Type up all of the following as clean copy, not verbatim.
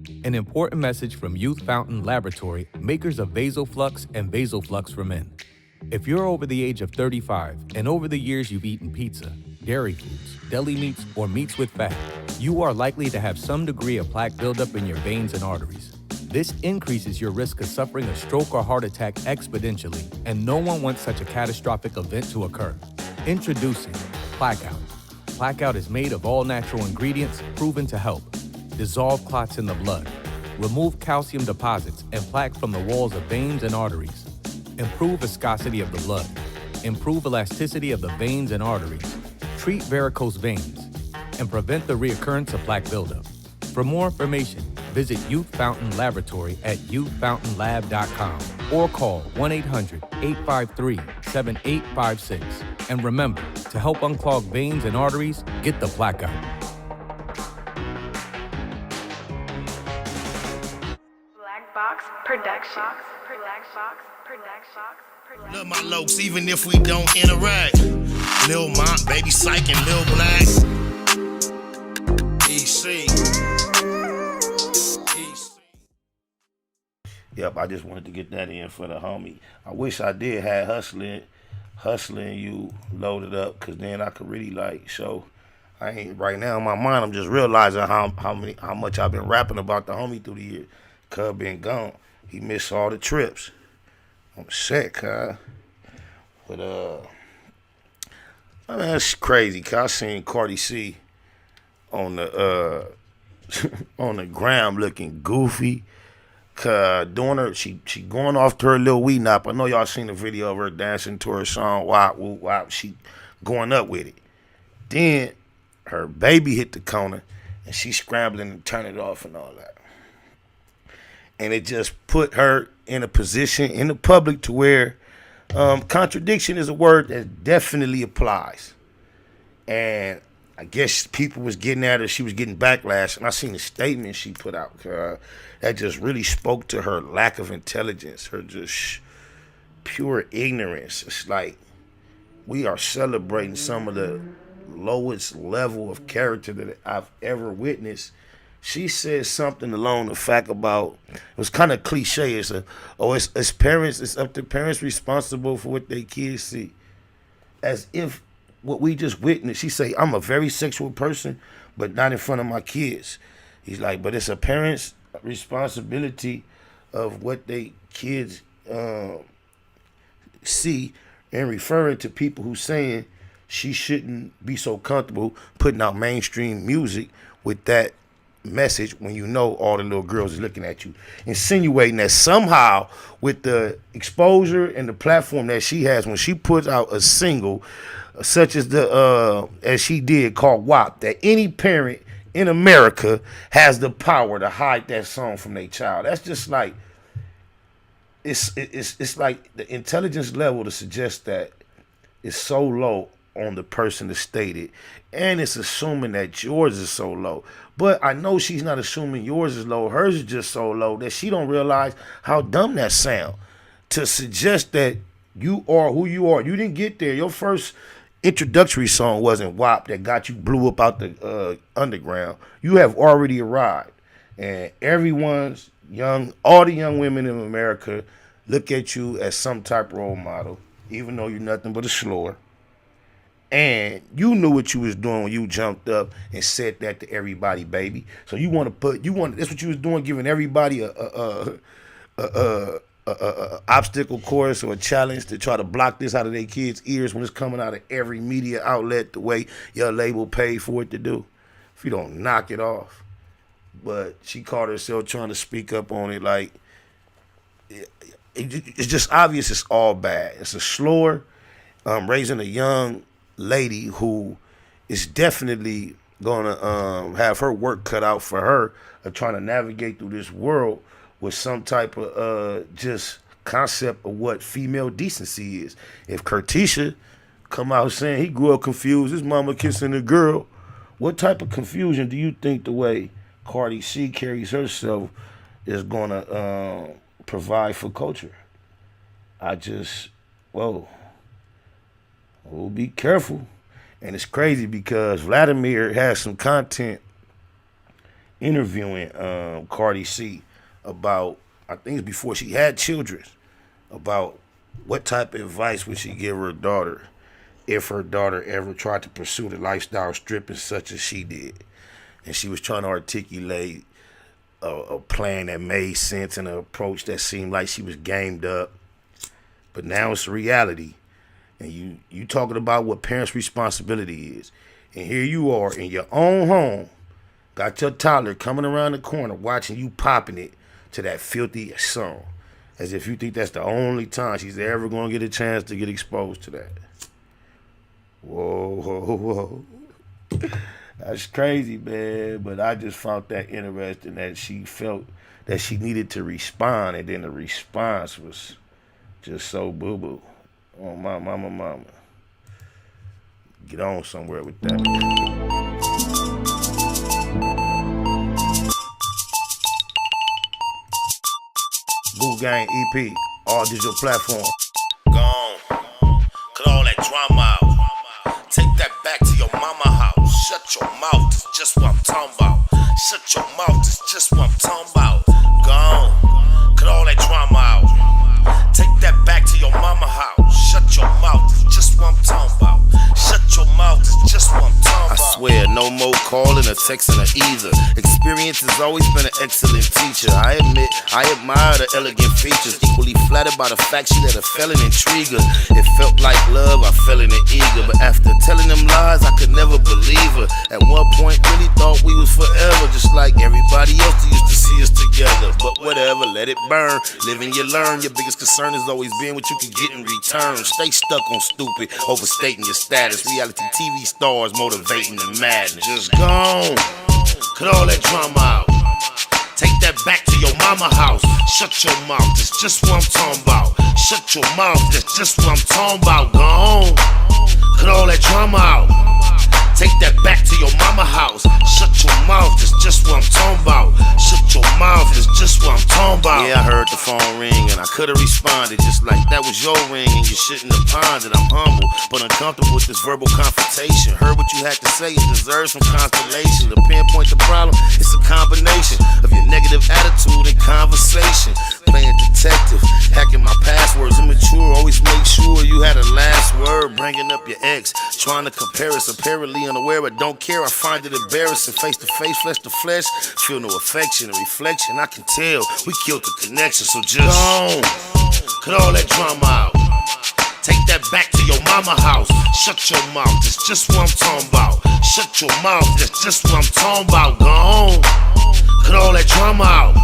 An important message from Youth Fountain Laboratory, makers of VasoFlux and VasoFlux for Men. If you're over the age of 35 and over the years you've eaten pizza, dairy foods, deli meats, or meats with fat, you are likely to have some degree of plaque buildup in your veins and arteries. This increases your risk of suffering a stroke or heart attack exponentially, and no one wants such a catastrophic event to occur. Introducing Plaque Out. Plaque Out is made of all natural ingredients proven to help dissolve clots in the blood, remove calcium deposits and plaque from the walls of veins and arteries, improve viscosity of the blood, improve elasticity of the veins and arteries, treat varicose veins, and prevent the reoccurrence of plaque buildup. For more information, visit Youth Fountain Laboratory at youthfountainlab.com or call 1-800-853-7856. And remember, to help unclog veins and arteries, get the Plaque Out. Black Box Productions. Love my lokes even if we don't interact. Lil Mont, Baby Psych, and Lil Black. EC. Yep, I just wanted to get that in for the homie. I wish I did have hustling you loaded up, cause then I could really show. I ain't right now in my mind. I'm just realizing how much I've been rapping about the homie through the years. Cuz been gone. He missed all the trips. I'm sick, cuz. But I mean, that's crazy. Cuz I seen Cardi C on the on the gram looking goofy. Doing her, she going off to her little wee nap. I know y'all seen the video of her dancing to her song WAP, woo, WAP. She going up with it. Then her baby hit the corner and she scrambling to turn it off and all that. And it just put her in a position in the public to where contradiction is a word that definitely applies. And I guess people was getting at her. She was getting backlash. And I seen the statement she put out. That just really spoke to her lack of intelligence, her just pure ignorance. It's like we are celebrating some of the lowest level of character that I've ever witnessed. She said something along the fact about, it was kind of cliche. It's parents, it's up to parents responsible for what their kids see. As if what we just witnessed, she say, I'm a very sexual person, but not in front of my kids. He's like, but it's a parent's responsibility of what they kids see, and referring to people who saying she shouldn't be so comfortable putting out mainstream music with that message when you know all the little girls is looking at you, insinuating that somehow with the exposure and the platform that she has, when she puts out a single such as the as she did called WAP, that any parent in America has the power to hide that song from their child. That's just like it's like the intelligence level to suggest that is so low on the person to state it, and it's assuming that yours is so low. But I know she's not assuming yours is low. Hers is just so low that she don't realize how dumb that sound. To suggest that you are who you are. You didn't get there. Your first introductory song wasn't WAP that got you blew up out the underground. You have already arrived. And everyone's young, all the young women in America look at you as some type of role model, even though you're nothing but a slower. And you knew what you was doing when you jumped up and said that to everybody, baby. So that's what you was doing, giving everybody a obstacle course or a challenge to try to block this out of their kids' ears when it's coming out of every media outlet the way your label paid for it to do. If you don't knock it off. But she caught herself trying to speak up on it like it's just obvious it's all bad. It's a slower, raising a young lady who is definitely gonna have her work cut out for her of trying to navigate through this world with some type of just concept of what female decency is. If Kurtisha come out saying he grew up confused, his mama kissing a girl, what type of confusion do you think the way Cardi C carries herself is gonna provide for culture? Be careful. And it's crazy because Vladimir has some content interviewing Cardi C about, I think it's before she had children, about what type of advice would she give her daughter if her daughter ever tried to pursue the lifestyle stripping such as she did. And she was trying to articulate a plan that made sense and an approach that seemed like she was gamed up. But now it's reality. And you talking about what parents' responsibility is. And here you are in your own home, got your toddler coming around the corner watching you popping it to that filthy song. As if you think that's the only time she's ever going to get a chance to get exposed to that. Whoa, whoa, whoa. That's crazy, man. But I just found that interesting that she felt that she needed to respond, and then the response was just so boo-boo. Oh, my mama. Get on somewhere with that. Google Gang EP, all digital platform. Gone. Cut all that drama out. Take that back to your mama house. Shut your mouth, that's just what I'm talking about. Shut your mouth, that's just what I'm talking about. Gone. Cut all that drama out. Take that back to your mama house. Shut your mouth, that's just what I'm talking about. Shut your mouth, that's just what I'm talking about. I swear, no more calling or texting or either. Experience has always been an excellent teacher. I admit, I admire the elegant features. Equally flattered by the fact she let a felon intrigue her. It felt like love, I fell in it eager. But after telling them lies, I could never believe her. At one point, really thought we was forever. Just like everybody else that used to see us together. But whatever, let it burn. Live and you learn. Your biggest concern has always been what you can get in return. Stay stuck on stupid, overstating your status. Reality TV stars motivating the madness. Just gone. Cut all that drama out. Take that back to your mama house. Shut your mouth, that's just what I'm talking about. Shut your mouth, that's just what I'm talking about. Gone. Cut all that drama out. Take that back to your mama house. Shut your mouth, that's just what I'm talking about. Shut your mouth, that's just what I'm talking about. Yeah, I heard the phone ring and I could've responded just like that was your ring and you shouldn't have pondered. I'm humble, but uncomfortable with this verbal confrontation. Heard what you had to say, it deserves some constellation. To pinpoint the problem, it's a combination of your negative attitude and conversation. Playing detective, hacking my passwords, immature. Always make sure you had a last word. Bringing up your ex, trying to compare us, apparently unaware, but don't care. I find it embarrassing. Face to face, flesh to flesh. Feel no affection or reflection. I can tell we killed the connection. So just gone. Cut all that drama out. Take that back to your mama house. Shut your mouth, that's just what I'm talking about. Shut your mouth, that's just what I'm talking about. Gone. Cut all that drama out.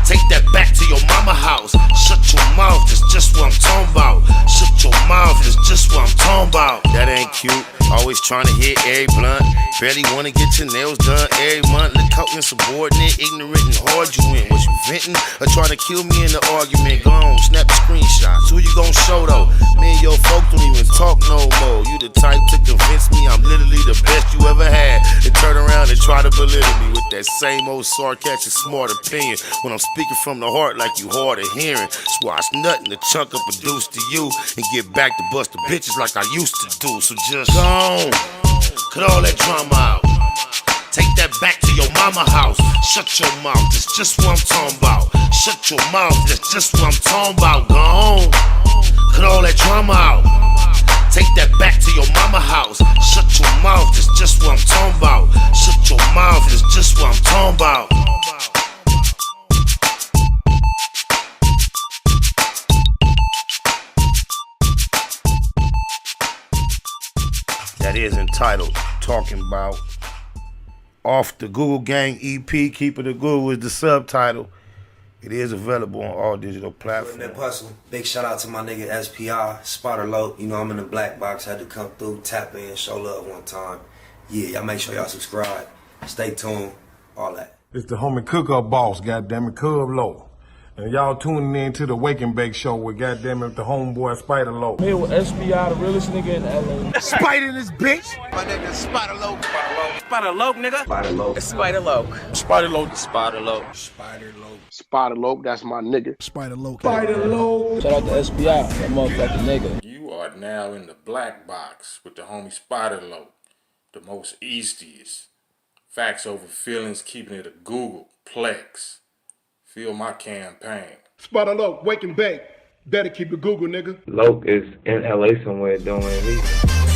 Take that back to your mama house. Shut your mouth, that's just what I'm talking about. Shut your mouth, that's just what I'm talking about. That ain't cute. Always trying to hit every blunt. Barely wanna get your nails done every month. Look how insubordinate, ignorant, and hard you in. Was you venting or trying to kill me in the argument? Go on, snap the screenshots. Who you gon' show though? Me and your folk don't even talk no more. You the type to convince me I'm literally the best you ever had, and turn around and try to belittle me with that same old sarcastic smart opinion when I'm speaking from the heart like you hard of hearing. Swatch nothing to chunk up a deuce to you and get back to bust the bitches like I used to do. So just gone. Cut all that drama out. Take that back to your mama house. Shut your mouth, that's just what I'm talking about. Shut your mouth, that's just what I'm talking about. Gone. Cut all that drama out. Take that back to your mama house. Shut your mouth, that's just what I'm talking about. Shut your mouth, that's just what I'm talking about. That is entitled Talking About, off the Google Gang EP. Keep it a Google is the subtitle. It is available on all digital platforms. Big shout out to my nigga SPI, Spotter Low. You know I'm in the black box, had to come through, tap in, show love one time. Yeah, y'all make sure y'all subscribe. Stay tuned, all that. It's the homie cook-up boss, goddammit, Cub Low. And y'all tuning in to the Wake and Bake Show with goddammit the homeboy Spider Low. Here with SPI, the realest nigga in LA. Spider this bitch! My nigga Spider Low. Spider Loke, nigga. Spider Low. Spider Loke. Spider Low. Spider Loke. Spider Lope, that's my nigga. Spider Low. Spider Low. Shout out to SPI, that motherfucking nigga. You are now in the black box with the homie Spider Low, the most eastiest. Facts over feelings, keeping it a Google. Plex. Feel my campaign. Spot Loke, wake and bake. Better keep it Google, nigga. Loke is in LA somewhere doing illegal.